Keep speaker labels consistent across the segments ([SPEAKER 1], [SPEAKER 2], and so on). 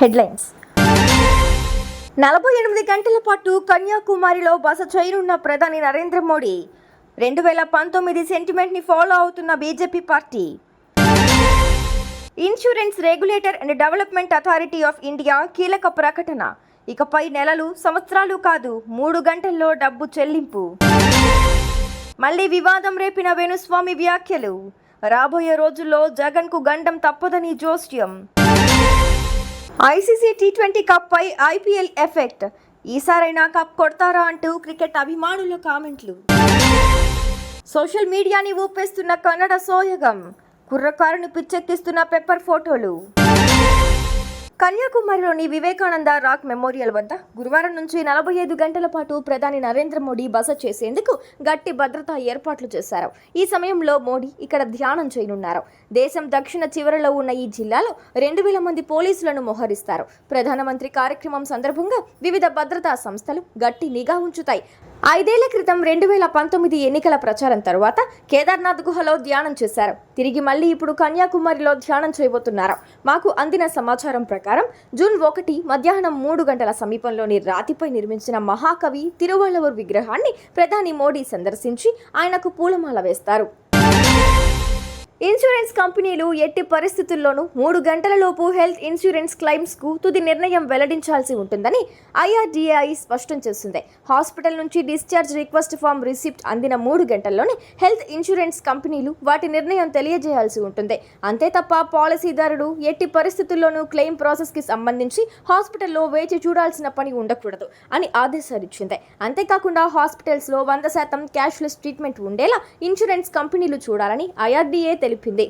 [SPEAKER 1] Headlines. 48 గంటల పాటు కన్యాకుమారిలో బస చేయనున్న ప్రధాని నరేంద్ర మోడీ. 2019 సెంటిమెంట్ని ఫాలో అవుతున్న BJP party. Insurance regulator and development authority of India కీలక ప్రకటన. ఇకపై నెలలు, సంవత్సరాలు కాదు, 3 గంటల్లో డబ్బు చెల్లింపు. మళ్లీ వివాదం రేపిన వేణుస్వామి వ్యాఖ్యలు. రాబోయే రోజుల్లో జగన్కు గండం తప్పదని జోస్యం. ఐసీసీ టీ20 కప్ పై ఐపీఎల్ ఎఫెక్ట్. ఈసారైనా కప్ కొడతారా అంటూ క్రికెట్ అభిమానుల కామెంట్లు. సోషల్ మీడియాని ఊపేస్తున్న కన్నడ సోయగం. కుర్రకారుని పిచ్చెక్కిస్తున్న పెప్పర్ ఫోటోలు. కన్యాకుమారిలోని వివేకానంద రాక్ మెమోరియల్ వద్ద గురువారం నుంచి 45 గంటల పాటు ప్రధాని నరేంద్ర మోడీ బస చేసేందుకు గట్టి భద్రతా ఏర్పాట్లు చేశారు. ఈ సమయంలో మోడీ ఇక్కడ ధ్యానం చేయనున్నారు. దేశం దక్షిణ చివరలో ఉన్న ఈ జిల్లాలో 2000 మంది పోలీసులను మోహరిస్తారు. ప్రధానమంత్రి కార్యక్రమం సందర్భంగా వివిధ భద్రతా సంస్థలు గట్టి నిఘా ఉంచుతాయి. 5 ఏళ్ల క్రితం 2019 ఎన్నికల ప్రచారం తరువాత కేదార్నాథ్ గుహలో ధ్యానం చేశారు. తిరిగి మళ్లీ ఇప్పుడు కన్యాకుమారిలో ధ్యానం చేయబోతున్నారు. మాకు అందిన సమాచారం ప్రకారం జూన్ 1 మధ్యాహ్నం 3 గంటల సమీపంలోని రాతిపై నిర్మించిన మహాకవి తిరువళ్ళవర్ విగ్రహాన్ని ప్రధాని మోడీ సందర్శించి ఆయనకు పూలమాల వేస్తారు. ఇన్సూరెన్స్ కంపెనీలు ఎట్టి పరిస్థితుల్లోనూ 3 గంటలలోపు హెల్త్ ఇన్సూరెన్స్ క్లెయిమ్స్కు తుది నిర్ణయం వెల్లడించాల్సి ఉంటుందని ఐఆర్డీఏఐ స్పష్టం చేసింది. హాస్పిటల్ నుంచి డిశ్చార్జ్ రిక్వెస్ట్ ఫామ్ రిసిప్ట్ అందిన 3 గంటల్లోనే హెల్త్ ఇన్సూరెన్స్ కంపెనీలు వాటి నిర్ణయం తెలియజేయాల్సి ఉంటుంది. అంతే తప్ప పాలసీదారుడు ఎట్టి పరిస్థితుల్లోనూ క్లెయిమ్ ప్రాసెస్కి సంబంధించి హాస్పిటల్లో వేచి చూడాల్సిన పని ఉండకూడదు అని ఆదేశాలిచ్చింది. అంతేకాకుండా హాస్పిటల్స్లో 100% క్యాష్లెస్ ట్రీట్మెంట్ ఉండేలా ఇన్సూరెన్స్ కంపెనీలు చూడాలని ఐఆర్డీఏ తెలిపింది.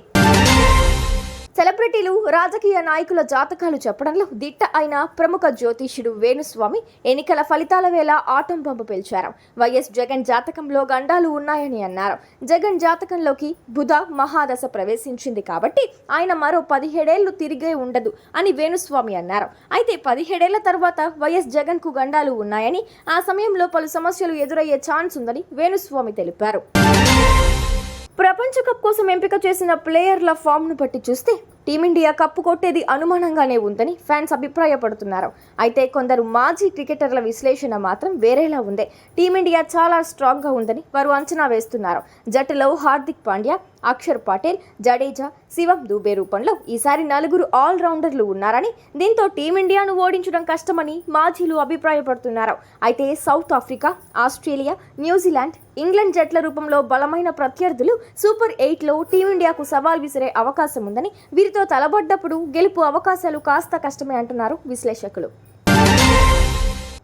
[SPEAKER 1] సెలబ్రిటీలు, రాజకీయ నాయకుల జాతకాలు చెప్పడంలో దిట్ట అయిన ప్రముఖ జ్యోతిష్యుడు వేణుస్వామి ఎన్నికల ఫలితాల వేళ ఆటం బాంబు పేల్చారు. వైఎస్ జగన్ జాతకంలో గండాలు ఉన్నాయని అన్నారు. జగన్ జాతకంలోకి బుధ మహాదశ ప్రవేశించింది కాబట్టి ఆయన మరో 17 ఏళ్లు తిరిగే ఉండదు అని వేణుస్వామి అన్నారు. అయితే 17 ఏళ్ల తర్వాత వైఎస్ జగన్కు గండాలు ఉన్నాయని, ఆ సమయంలో పలు సమస్యలు ఎదురయ్యే ఛాన్స్ ఉందని వేణుస్వామి తెలిపారు. ప్రపంచ కప్ కోసం ఎంపిక చేసిన ప్లేయర్ల ఫామ్ను బట్టి చూస్తే టీమిండియా కప్పు కొట్టేది అనుమానంగానే ఉందని ఫ్యాన్స్ అభిప్రాయపడుతున్నారు. అయితే కొందరు మాజీ క్రికెటర్ల విశ్లేషణ మాత్రం వేరేలా ఉంది. టీమిండియా చాలా స్ట్రాంగ్గా ఉందని వారు అంచనా వేస్తున్నారు. జట్టులో హార్దిక్ పాండ్యా, అక్షర్ పటేల్, జడేజా, శివం దూబే రూపంలో ఈసారి 4 ఆల్రౌండర్లు ఉన్నారని, దీంతో టీమిండియాను ఓడించడం కష్టమని మాజీలు అభిప్రాయపడుతున్నారు. అయితే south Africa, Australia, New Zealand, England జట్ల రూపంలో బలమైన ప్రత్యర్థులు సూపర్ 8లో టీమిండియాకు సవాల్ విసిరే అవకాశం ఉందని, వీరితో తలబడ్డప్పుడు గెలుపు అవకాశాలు కాస్త కష్టమే అంటున్నారు విశ్లేషకులు.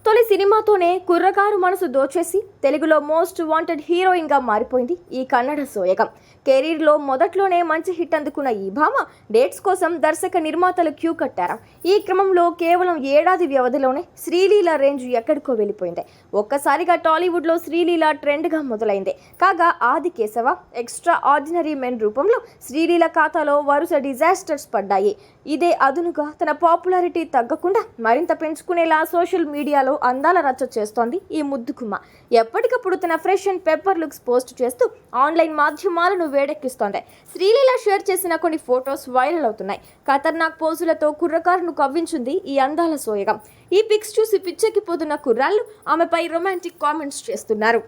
[SPEAKER 1] తొలి సినిమాతోనే కుర్రకారు మనసు దోచేసి తెలుగులో మోస్ట్ వాంటెడ్ హీరోయిన్గా మారిపోయింది ఈ కన్నడ సోయగం. కెరీర్లో మొదట్లోనే మంచి హిట్ అందుకున్న ఈ భామ డేట్స్ కోసం దర్శక నిర్మాతలు క్యూ కట్టారు. ఈ క్రమంలో కేవలం 1 ఏడాది వ్యవధిలోనే శ్రీలీల రేంజ్ ఎక్కడికో వెళ్ళిపోయింది. ఒక్కసారిగా టాలీవుడ్లో శ్రీలీల ట్రెండ్గా మొదలైంది. కాగా ఆది కేశవ, ఎక్స్ట్రా ఆర్డినరీ మెన్ రూపంలో శ్రీలీల ఖాతాలో వరుస డిజాస్టర్స్ పడ్డాయి. ఇదే అదునుగా తన పాపులారిటీ తగ్గకుండా మరింత పెంచుకునేలా సోషల్ మీడియాలో అందాల రచ్చ చేస్తోంది ఈ ముద్దుకుమ్మ. ఎప్పటికప్పుడు తన fresh and pepper looks post చేస్తూ ఆన్లైన్ మాధ్యమాలను వేడెక్కిస్తోంది. శ్రీలీల షేర్ చేసిన కొన్ని ఫొటోస్ వైరల్ అవుతున్నాయి. ఖతర్నాక్ పోజులతో కుర్రకారును కవ్వించింది ఈ అందాల సోయగం. ఈ పిక్స్ చూసి పిచ్చెక్కిపోతున్న కుర్రాళ్ళు ఆమెపై రొమాంటిక్ కామెంట్స్ చేస్తున్నారు.